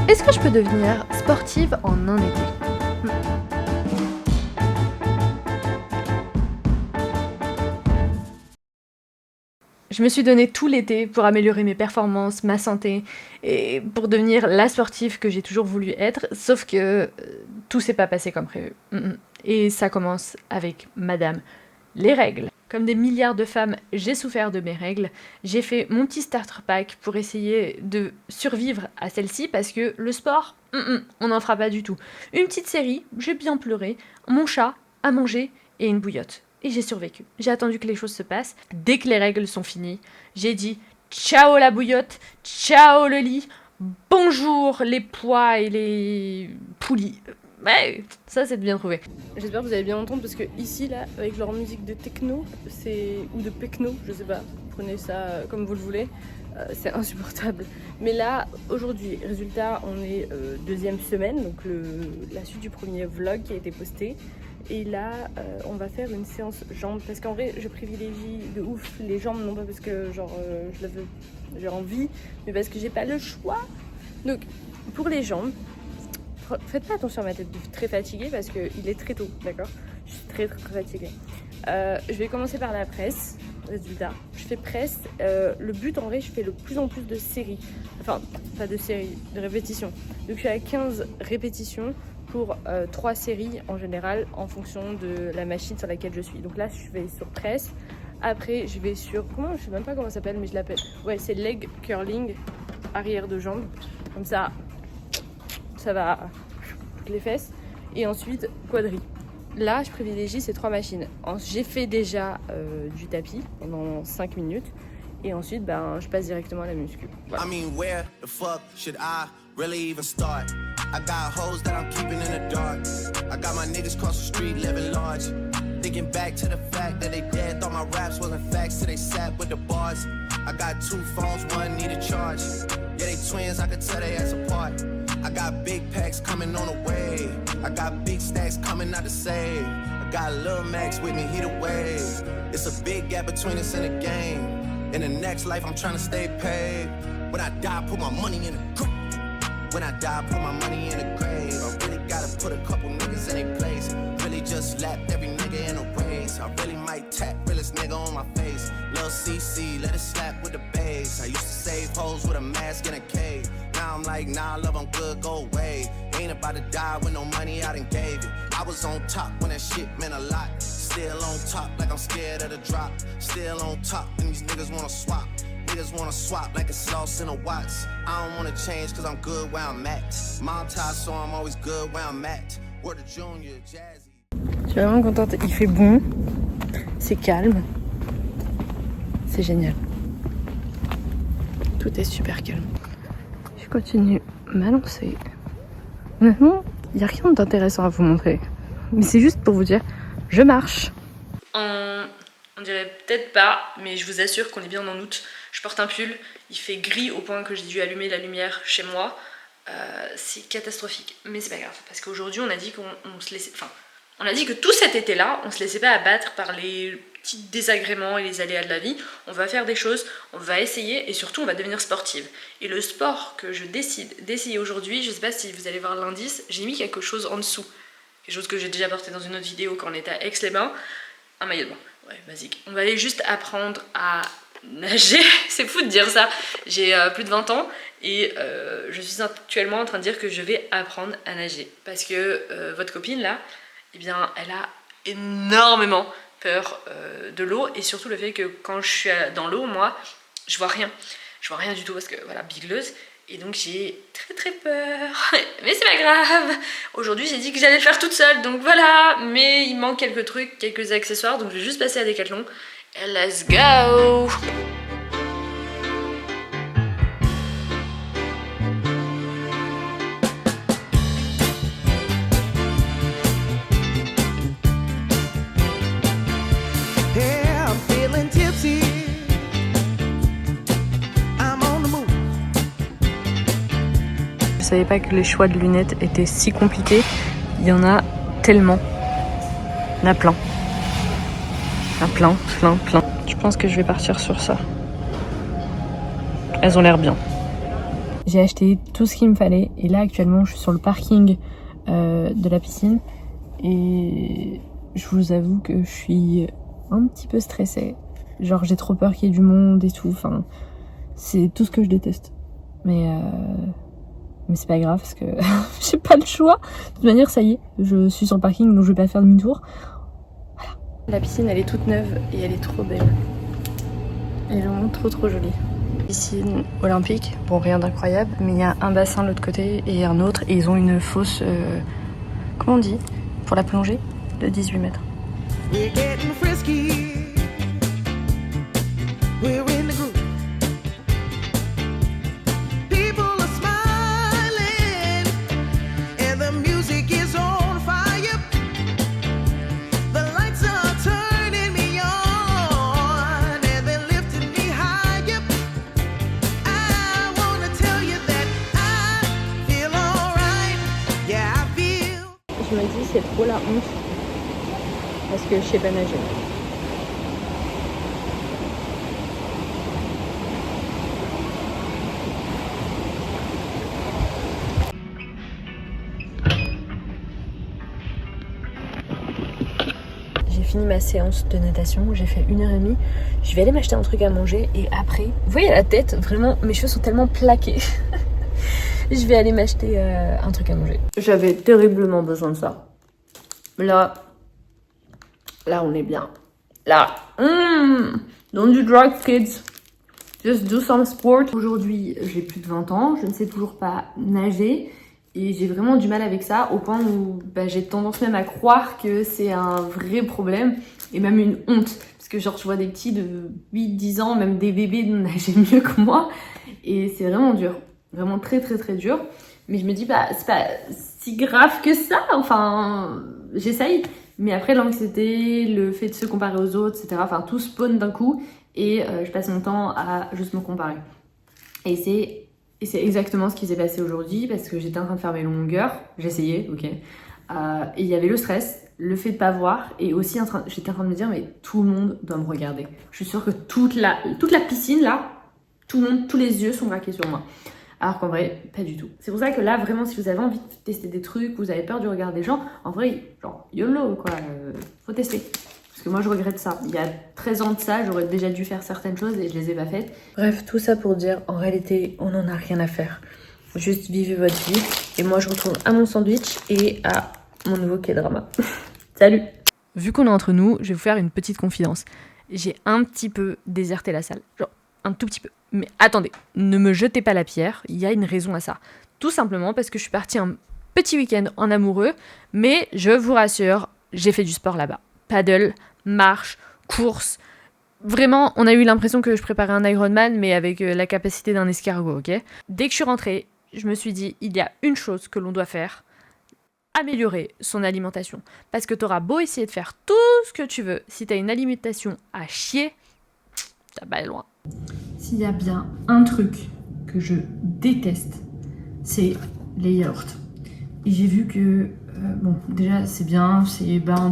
Est-ce que je peux devenir sportive en un été? Je me suis donné tout l'été pour améliorer mes performances, ma santé et pour devenir la sportive que j'ai toujours voulu être, sauf que tout s'est pas passé comme prévu. Et ça commence avec madame, les règles. Comme des milliards de femmes, j'ai souffert de mes règles. J'ai fait mon petit starter pack pour essayer de survivre à celle-ci parce que le sport, on n'en fera pas du tout. Une petite série, j'ai bien pleuré, mon chat, à manger et une bouillotte. Et j'ai survécu. J'ai attendu que les choses se passent. Dès que les règles sont finies, j'ai dit ciao la bouillotte, ciao le lit, bonjour les pois et les poulies. Ouais, ça c'est bien trouvé. J'espère que vous allez bien entendre parce que ici là, avec leur musique de techno, ou de pecno, je sais pas, prenez ça comme vous le voulez, c'est insupportable. Mais là, aujourd'hui, résultat, on est deuxième semaine, donc la suite du premier vlog qui a été posté. Et là, on va faire une séance jambes parce qu'en vrai, je privilégie de ouf les jambes, non pas parce que genre j'ai envie, mais parce que j'ai pas le choix. Donc, pour les jambes, faites pas attention à ma tête, je suis très fatiguée parce qu'il est très tôt, d'accord? Je suis très fatiguée. Je vais commencer par la presse, résultat. Je fais presse. Le but en vrai, je fais de plus en plus de séries. Enfin, pas de séries, de répétitions. Donc je suis à 15 répétitions pour 3 séries en général en fonction de la machine sur laquelle je suis. Donc là, je vais sur presse. Après, je vais sur... je sais même pas comment ça s'appelle, mais je l'appelle. Ouais, c'est leg curling, arrière de jambe. Comme ça va toutes les fesses. Et ensuite, quadri. Là, je privilégie ces 3 machines. J'ai fait déjà du tapis pendant 5 minutes. Et ensuite, je passe directement à la muscu. Voilà. Really even start. I got hoes that I'm keeping in the dark. I got my niggas cross the street living large. Thinking back to the fact that they dead, thought my raps wasn't facts, so they sat with the bars. I got 2 phones, one need a charge. Yeah, they twins, I could tell they ass apart. I got big packs coming on the way. I got big stacks coming out to save. I got Lil Max with me, he the wave. It's a big gap between us and the game. In the next life, I'm trying to stay paid. When I die, put my money in the grave. When I die, put my money in the grave. I really gotta put a couple niggas in their place. Really just lapped every nigga in a race. I really might tap realest nigga on my face. Lil CC, let it slap with the bass. I used to save hoes with a mask in a cave. Now I'm like, nah, love, I'm good, go away. Ain't about to die with no money, I done gave it. I was on top when that shit meant a lot. Still on top like I'm scared of the drop. Still on top and these niggas wanna swap. Niggas wanna swap like a sauce in a Watts. I don't wanna change cause I'm good where I'm at. Mom ties so I'm always good where I'm at. Word of Junior, Jazzy. Je suis vraiment contente, il fait bon, c'est calme, c'est génial. Tout est super calme. Je continue ma lancée. Honnêtement, il n'y a rien d'intéressant à vous montrer. Mais c'est juste pour vous dire, je marche. On dirait peut-être pas, mais je vous assure qu'on est bien en août. Je porte un pull, il fait gris au point que j'ai dû allumer la lumière chez moi. C'est catastrophique, mais c'est pas grave, parce qu'aujourd'hui on a dit qu'on se laissait... Enfin, on a dit que tout cet été-là, on se laissait pas abattre par les petits désagréments et les aléas de la vie. On va faire des choses, on va essayer et surtout on va devenir sportive. Et le sport que je décide d'essayer aujourd'hui, je sais pas si vous allez voir l'indice, j'ai mis quelque chose en dessous. Quelque chose que j'ai déjà porté dans une autre vidéo quand on était à Aix-les-Bains. Un maillot de bain, ouais, basique. On va aller juste apprendre à nager, c'est fou de dire ça. J'ai plus de 20 ans et je suis actuellement en train de dire que je vais apprendre à nager. Parce que votre copine là, eh bien, elle a énormément peur de l'eau et surtout le fait que quand je suis dans l'eau, moi, je vois rien. Je vois rien du tout parce que voilà, bigleuse. Et donc j'ai très peur. Mais c'est pas grave. Aujourd'hui j'ai dit que j'allais le faire toute seule. Donc voilà. Mais il manque quelques trucs, quelques accessoires. Donc je vais juste passer à Decathlon. Et let's go. Je savais pas que les choix de lunettes étaient si compliqués. Il y en a tellement. Il y en a plein. Il y en a plein. Je pense que je vais partir sur ça. Elles ont l'air bien. j'ai acheté tout ce qu'il me fallait. Et là, actuellement, je suis sur le parking de la piscine. Et je vous avoue que je suis un petit peu stressée. Genre, j'ai trop peur qu'il y ait du monde et tout. Enfin, c'est tout ce que je déteste. Mais c'est pas grave parce que j'ai pas le choix. De toute manière, ça y est, je suis sur le parking, donc je vais pas faire demi-tour. Voilà. La piscine, elle est toute neuve et elle est trop belle. Elle est vraiment trop jolie. Piscine olympique, bon rien d'incroyable, mais il y a un bassin de l'autre côté et un autre, et ils ont une fosse, comment on dit, pour la plongée, de 18 mètres. We're getting frisky. We're in the group. People are smiling and the music is on fire. The lights are turning me on and they're lifting me higher. I wanna tell you that I feel alright. Yeah, I feel. Je me dis c'est trop la honte parce que je sais pas nager. J'ai fini ma séance de natation, j'ai fait 1h30. Je vais aller m'acheter un truc à manger et après, vous voyez la tête, vraiment, mes cheveux sont tellement plaqués. Je vais aller m'acheter un truc à manger. J'avais terriblement besoin de ça. Là on est bien. Là, don't do drugs, kids. Just do some sport. Aujourd'hui, j'ai plus de 20 ans, je ne sais toujours pas nager. Et j'ai vraiment du mal avec ça, au point où j'ai tendance même à croire que c'est un vrai problème, et même une honte. Parce que genre, je vois des petits de 8-10 ans, même des bébés nager mieux que moi, et c'est vraiment dur. Vraiment très dur. Mais je me dis, c'est pas si grave que ça, enfin, j'essaye. Mais après, l'anxiété, le fait de se comparer aux autres, etc., enfin, tout spawn d'un coup, et je passe mon temps à juste me comparer. Et c'est exactement ce qui s'est passé aujourd'hui, parce que j'étais en train de faire mes longueurs, j'essayais, ok. Et il y avait le stress, le fait de pas voir, et aussi j'étais en train de me dire, mais tout le monde doit me regarder. Je suis sûre que toute la piscine, là, tout le monde, tous les yeux sont braqués sur moi. Alors qu'en vrai, pas du tout. C'est pour ça que là, vraiment, si vous avez envie de tester des trucs, vous avez peur du regard des gens, en vrai, genre, YOLO, quoi, faut tester. Parce que moi, je regrette ça. Il y a 13 ans de ça, j'aurais déjà dû faire certaines choses et je les ai pas faites. Bref, tout ça pour dire, en réalité, on n'en a rien à faire. Juste vivez votre vie. Et moi, je retourne à mon sandwich et à mon nouveau K-drama. Salut! Vu qu'on est entre nous, je vais vous faire une petite confidence. J'ai un petit peu déserté la salle. Genre, un tout petit peu. Mais attendez, ne me jetez pas la pierre, il y a une raison à ça. Tout simplement parce que je suis partie un petit week-end en amoureux, mais je vous rassure, j'ai fait du sport là-bas. Paddle, marche, course. Vraiment, on a eu l'impression que je préparais un Ironman, mais avec la capacité d'un escargot, ok ? Dès que je suis rentrée, je me suis dit, il y a une chose que l'on doit faire, améliorer son alimentation. Parce que t'auras beau essayer de faire tout ce que tu veux, si t'as une alimentation à chier, ça va loin. S'il y a bien un truc que je déteste, c'est les yaourts. Et j'ai vu que, bon, déjà c'est bien, c'est bas en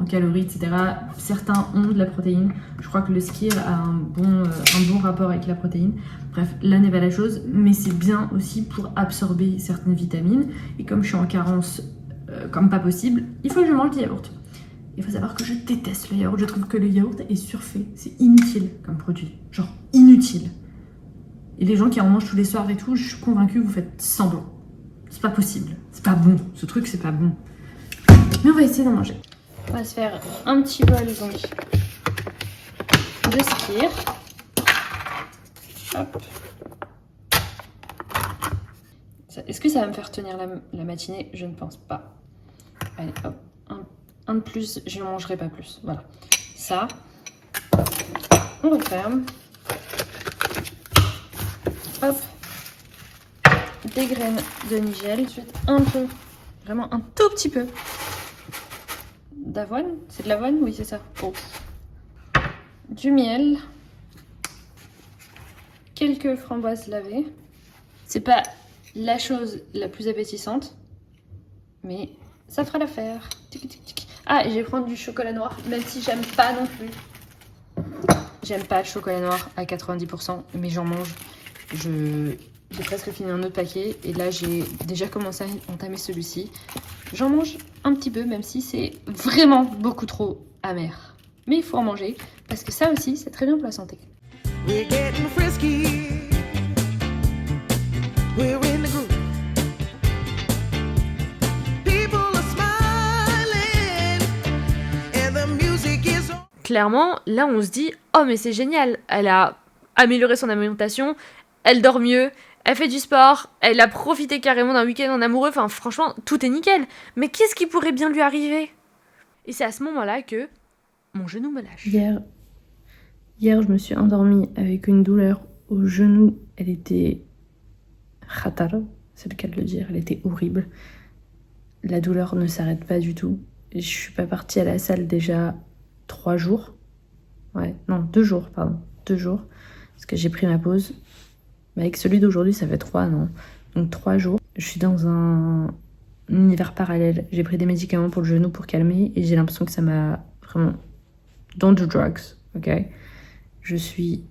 calories, etc. Certains ont de la protéine. Je crois que le skyr a un bon rapport avec la protéine. Bref, là n'est pas la chose, mais c'est bien aussi pour absorber certaines vitamines. Et comme je suis en carence comme pas possible, il faut que je mange des yaourts. Il faut savoir que je déteste le yaourt. Je trouve que le yaourt est surfait. C'est inutile comme produit. Genre inutile. Et les gens qui en mangent tous les soirs et tout, je suis convaincue que vous faites semblant. C'est pas possible. C'est pas bon. Ce truc, c'est pas bon. Mais on va essayer d'en manger. On va se faire un petit bol donc de skyr. Hop. Est-ce que ça va me faire tenir la matinée? Je ne pense pas. Allez, hop. Un de plus, je ne mangerai pas plus. Voilà. Ça, on referme. Hop. Des graines de nigel. Ensuite, un peu, vraiment un tout petit peu d'avoine. C'est de l'avoine? Oui, c'est ça. Oh. Du miel. Quelques framboises lavées. C'est pas la chose la plus appétissante, mais ça fera l'affaire. Tic, tic, tic. Ah, et je vais prendre du chocolat noir, même si j'aime pas non plus. J'aime pas le chocolat noir à 90%, mais j'en mange. J'ai presque fini un autre paquet et là j'ai déjà commencé à entamer celui-ci. J'en mange un petit peu même si c'est vraiment beaucoup trop amer. Mais il faut en manger parce que ça aussi c'est très bien pour la santé. We're getting frisky. We're in the groove. People are smiling and the music is on. Clairement, là on se dit oh mais c'est génial, elle a amélioré son alimentation, elle dort mieux, elle fait du sport, elle a profité carrément d'un week-end en amoureux, enfin franchement tout est nickel. Mais qu'est-ce qui pourrait bien lui arriver? Et c'est à ce moment-là que mon genou me lâche. Hier, je me suis endormie avec une douleur au genou. Elle était khatar, c'est le cas de le dire, elle était horrible. La douleur ne s'arrête pas du tout. Je suis pas partie à la salle déjà 3 jours. Ouais, non, 2 jours, pardon. 2 jours. Parce que j'ai pris ma pause. Mais avec celui d'aujourd'hui, ça fait 3, non. Donc 3 jours. Je suis dans un univers parallèle. J'ai pris des médicaments pour le genou pour calmer. Et j'ai l'impression que ça m'a vraiment... Don't do drugs, ok? Je suis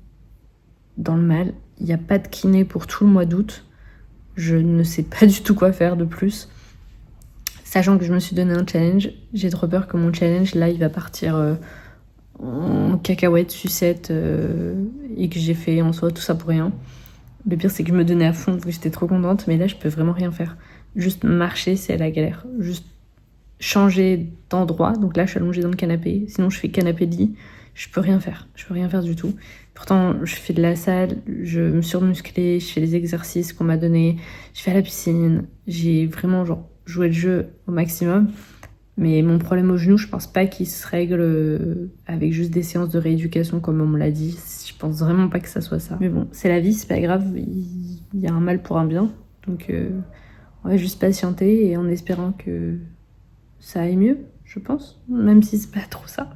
dans le mal. Il n'y a pas de kiné pour tout le mois d'août. Je ne sais pas du tout quoi faire de plus. Sachant que je me suis donné un challenge, j'ai trop peur que mon challenge, là, il va partir en cacahuète, sucette, et que j'ai fait en soi tout ça pour rien. Le pire, c'est que je me donnais à fond, parce que j'étais trop contente, mais là, je peux vraiment rien faire. Juste marcher, c'est la galère. Juste changer d'endroit. Donc là, je suis allongée dans le canapé. Sinon, je fais canapé-lit. Je peux rien faire. Je peux rien faire du tout. Pourtant, je fais de la salle, je me surmusclée, je fais les exercices qu'on m'a donnés, je vais à la piscine. J'ai vraiment genre joué le jeu au maximum. Mais mon problème au genou, je pense pas qu'il se règle avec juste des séances de rééducation comme on me l'a dit. Je pense vraiment pas que ça soit ça. Mais bon, c'est la vie, c'est pas grave. Il y a un mal pour un bien. Donc on va juste patienter et en espérant que ça aille mieux, je pense. Même si c'est pas trop ça.